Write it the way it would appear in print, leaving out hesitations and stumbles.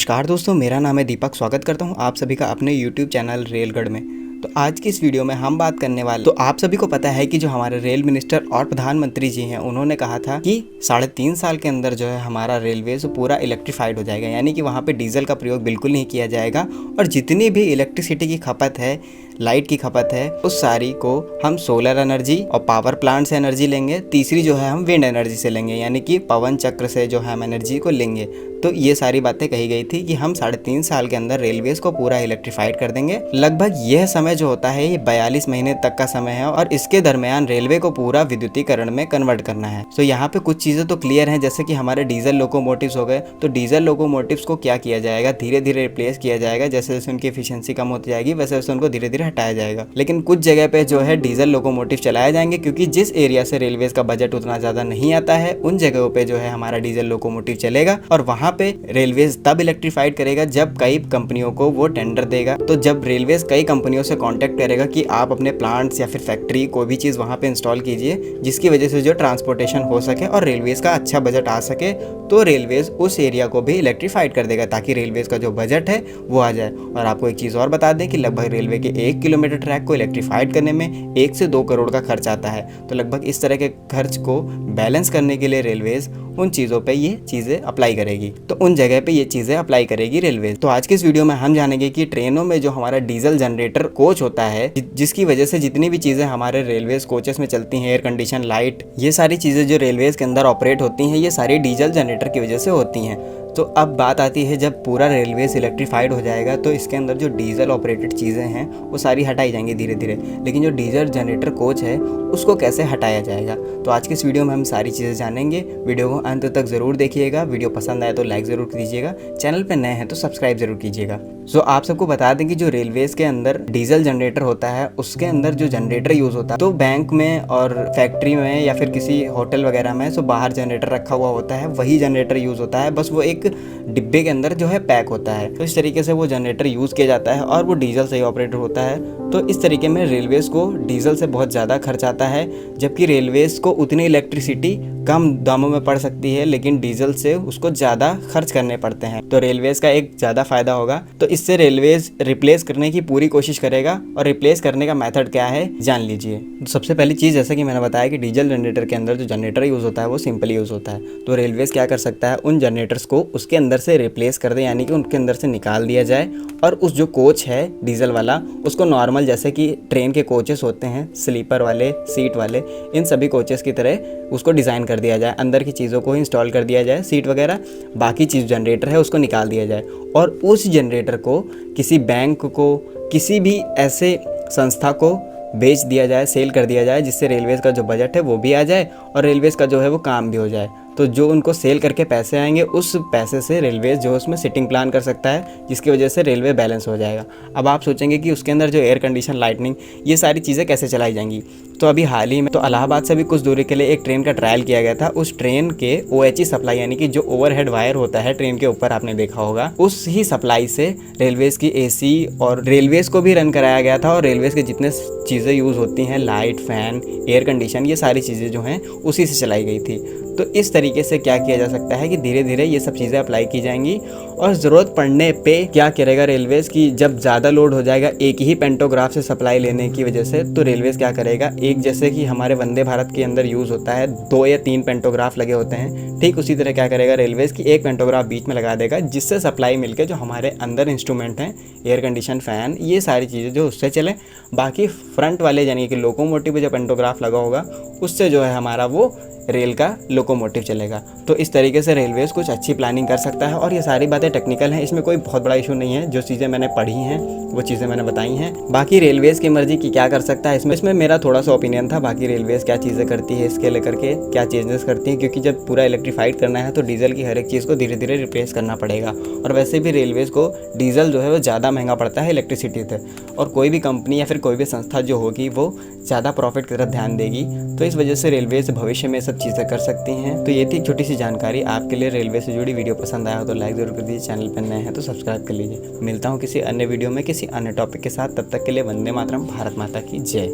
नमस्कार दोस्तों, मेरा नाम है दीपक। स्वागत करता हूं आप सभी का अपने YouTube चैनल रेलगढ़ में। तो आज की इस वीडियो में हम बात करने वाले, तो आप सभी को पता है कि जो हमारे रेल मिनिस्टर और प्रधानमंत्री जी हैं, उन्होंने कहा था कि 3.5 साल के अंदर जो है हमारा रेलवे पूरा इलेक्ट्रीफाइड हो जाएगा, यानी कि वहाँ पे डीजल का प्रयोग बिल्कुल नहीं किया जाएगा और जितनी भी इलेक्ट्रिसिटी की खपत है, लाइट की खपत है, उस सारी को हम सोलर एनर्जी और पावर प्लांट से एनर्जी लेंगे। तीसरी जो है हम विंड एनर्जी से लेंगे, यानी कि पवन चक्र से जो है हम एनर्जी को लेंगे। तो ये सारी बातें कही गई थी कि हम 3.5 साल के अंदर रेलवेज को पूरा इलेक्ट्रीफाइड कर देंगे। लगभग यह समय जो होता है ये 42 महीने तक का समय है और इसके दरमियान रेलवे को पूरा विद्युतीकरण में कन्वर्ट करना है। तो यहाँ पे कुछ चीज़ें तो क्लियर हैं, जैसे कि हमारे डीजल लोकोमोटिव्स हो गए। तो डीजल लोकोमोटिव्स को क्या किया जाएगा, धीरे धीरे रिप्लेस किया जाएगा। जैसे जैसे उनकी एफिशिएंसी कम होती जाएगी वैसे वैसे उनको धीरे धीरे हटाया जाएगा। लेकिन कुछ जगह पे जो है डीजल लोकोमोटिव चलाए जाएंगे, क्योंकि जिस एरिया से रेलवेज का बजट उतना ज़्यादा नहीं आता है, उन जगहों पे जो है हमारा डीजल लोकोमोटिव चलेगा और वहाँ पे रेलवेज तब इलेक्ट्रीफाइड करेगा जब कई कंपनियों को वो टेंडर देगा। तो जब रेलवेज कई कंपनियों से कांटेक्ट करेगा कि आप अपने प्लांट्स या फिर फैक्ट्री कोई भी चीज़ वहाँ पे इंस्टॉल कीजिए जिसकी वजह से जो ट्रांसपोर्टेशन हो सके और रेलवेज का अच्छा बजट आ सके, तो रेलवेज उस एरिया को भी इलेक्ट्रीफाइड कर देगा ताकि रेलवेज का जो बजट है वो आ जाए। और आपको एक चीज़ और बता दें कि लगभग रेलवे के 1 किलोमीटर ट्रैक को इलेक्ट्रीफाइड करने में 1 से 2 करोड़ का खर्च आता है। तो लगभग इस तरह के खर्च को बैलेंस करने के लिए रेलवेज उन चीज़ों पे ये चीज़ें अप्लाई करेगी, तो उन जगह पे ये चीज़ें अप्लाई करेगी रेलवे। तो आज के इस वीडियो में हम जानेंगे कि ट्रेनों में जो हमारा डीजल जनरेटर कोच होता है, जिसकी वजह से जितनी भी चीज़ें हमारे रेलवेज कोचेस में चलती हैं, एयर कंडीशन, लाइट, ये सारी चीज़ें जो रेलवेज के अंदर ऑपरेट होती हैं, ये सारी डीजल जनरेटर की वजह से होती हैं। तो अब बात आती है, जब पूरा रेलवेज इलेक्ट्रीफाइड हो जाएगा तो इसके अंदर जो डीजल ऑपरेटेड चीज़ें हैं वो सारी हटाई जाएंगी धीरे धीरे। लेकिन जो डीजल जनरेटर कोच है उसको कैसे हटाया जाएगा, तो आज के इस वीडियो में हम सारी चीज़ें जानेंगे। वीडियो को अंत तक ज़रूर देखिएगा। वीडियो पसंद आए तो लाइक ज़रूर कीजिएगा, चैनल पर नए हैं तो सब्सक्राइब ज़रूर कीजिएगा। सो आप सबको बता दें कि जो रेलवेज के अंदर डीजल जनरेटर होता है, उसके अंदर जो जनरेटर यूज़ होता है, तो बैंक में और फैक्ट्री में या फिर किसी होटल वगैरह में सो बाहर जनरेटर रखा हुआ होता है, वही जनरेटर यूज़ होता है, बस वो एक डिब्बे के अंदर जो है पैक होता है। तो इस तरीके से वो जनरेटर यूज़ किया जाता है और वो डीजल से ही ऑपरेटर होता है। तो इस तरीके में रेलवेज को डीजल से बहुत ज़्यादा खर्च आता है, जबकि रेलवेज को उतनी इलेक्ट्रिसिटी कम दामों में पड़ सकती है, लेकिन डीजल से उसको ज़्यादा खर्च करने पड़ते हैं। तो रेलवेज का एक ज़्यादा फ़ायदा होगा। तो इससे रेलवेज रिप्लेस करने की पूरी कोशिश करेगा, और रिप्लेस करने का मेथड क्या है जान लीजिए। तो सबसे पहली चीज़, जैसा कि मैंने बताया कि डीजल जनरेटर के अंदर जो जनरेटर यूज़ होता है वो सिंपल यूज़ होता है। तो रेलवेज क्या कर सकता है, उन जनरेटर्स को उसके अंदर से रिप्लेस कर दे, यानी कि उनके अंदर से निकाल दिया जाए और उस जो कोच है डीजल वाला, उसको नॉर्मल जैसे कि ट्रेन के कोचेस होते हैं, स्लीपर वाले, सीट वाले, इन सभी कोचेस की तरह उसको डिज़ाइन कर दिया जाए। अंदर की चीज़ों को इंस्टॉल कर दिया जाए, सीट वगैरह, बाकी चीज़ जनरेटर है उसको निकाल दिया जाए और उस जनरेटर को किसी बैंक को, किसी भी ऐसे संस्था को बेच दिया जाए, सेल कर दिया जाए, जिससे रेलवेज का जो बजट है वो भी आ जाए और रेलवेज का जो है वो काम भी हो जाए। तो जो उनको सेल करके पैसे आएंगे, उस पैसे से रेलवेज जो उसमें सिटिंग प्लान कर सकता है, जिसकी वजह से रेलवे बैलेंस हो जाएगा। अब आप सोचेंगे कि उसके अंदर जो एयर कंडीशन, लाइटनिंग, ये सारी चीज़ें कैसे चलाई जाएंगी। तो अभी हाल ही में तो इलाहाबाद से भी कुछ दूरी के लिए एक ट्रेन का ट्रायल किया गया था। उस ट्रेन के OHE सप्लाई, यानी कि जो ओवरहेड वायर होता है ट्रेन के ऊपर, आपने देखा होगा, उस ही सप्लाई से रेलवेज की AC और रेलवेज को भी रन कराया गया था। और रेलवेज के जितने चीज़ें यूज़ होती हैं, लाइट, फैन, एयर कंडीशन, ये सारी चीज़ें जो हैं उसी से चलाई गई थी। तो इस तरीके से क्या किया जा सकता है कि धीरे धीरे ये सब चीज़ें अप्लाई की जाएंगी। और ज़रूरत पड़ने पे क्या करेगा रेलवेज़ की, जब ज़्यादा लोड हो जाएगा एक ही पेंटोग्राफ से सप्लाई लेने की वजह से, तो रेलवेज़ क्या करेगा, एक जैसे कि हमारे वंदे भारत के अंदर यूज़ होता है 2 या 3 पेंटोग्राफ लगे होते हैं, ठीक उसी तरह क्या करेगा रेलवेज़ की एक पेंटोग्राफ बीच में लगा देगा, जिससे सप्लाई मिलकर जो हमारे अंदर इंस्ट्रूमेंट हैं, एयर कंडीशन, फ़ैन, ये सारी चीज़ें जो उससे चलें। बाकी फ्रंट वाले यानी कि लोकोमोटिव पे जो पेंटोग्राफ लगा होगा उससे जो है हमारा वो रेल का लोकोमोटिव चलेगा। तो इस तरीके से रेलवेज़ कुछ अच्छी प्लानिंग कर सकता है। और ये सारी बातें टेक्निकल हैं, इसमें कोई बहुत बड़ा इशू नहीं है। जो चीज़ें मैंने पढ़ी हैं वो चीज़ें मैंने बताई हैं। बाकी रेलवेज़ की मर्जी की क्या कर सकता है, इसमें मेरा थोड़ा सा ओपिनियन था। बाकी रेलवेज़ क्या चीज़ें करती है इसके लेकर के, क्या चेंजेस करती हैं, क्योंकि जब पूरा इलेक्ट्रीफाइड करना है तो डीजल की हर एक चीज़ को धीरे धीरे रिप्लेस करना पड़ेगा। और वैसे भी रेलवेज़ को डीजल जो है वो ज़्यादा महंगा पड़ता है इलेक्ट्रिसिटी से, और कोई भी कंपनी या फिर कोई भी संस्था जो होगी वो ज़्यादा प्रॉफिट की तरफ ध्यान देगी। तो इस वजह से रेलवेज़ भविष्य में सब चीज़ें कर सकती हैं। तो ये थी छोटी सी जानकारी आपके लिए रेलवे से जुड़ी। वीडियो पसंद आया हो तो लाइक ज़रूर कर दीजिए, चैनल पर नए हैं तो सब्सक्राइब कर लीजिए। मिलता हूँ किसी अन्य वीडियो में किसी अन्य टॉपिक के साथ, तब तक के लिए वंदे मातरम, भारत माता की जय।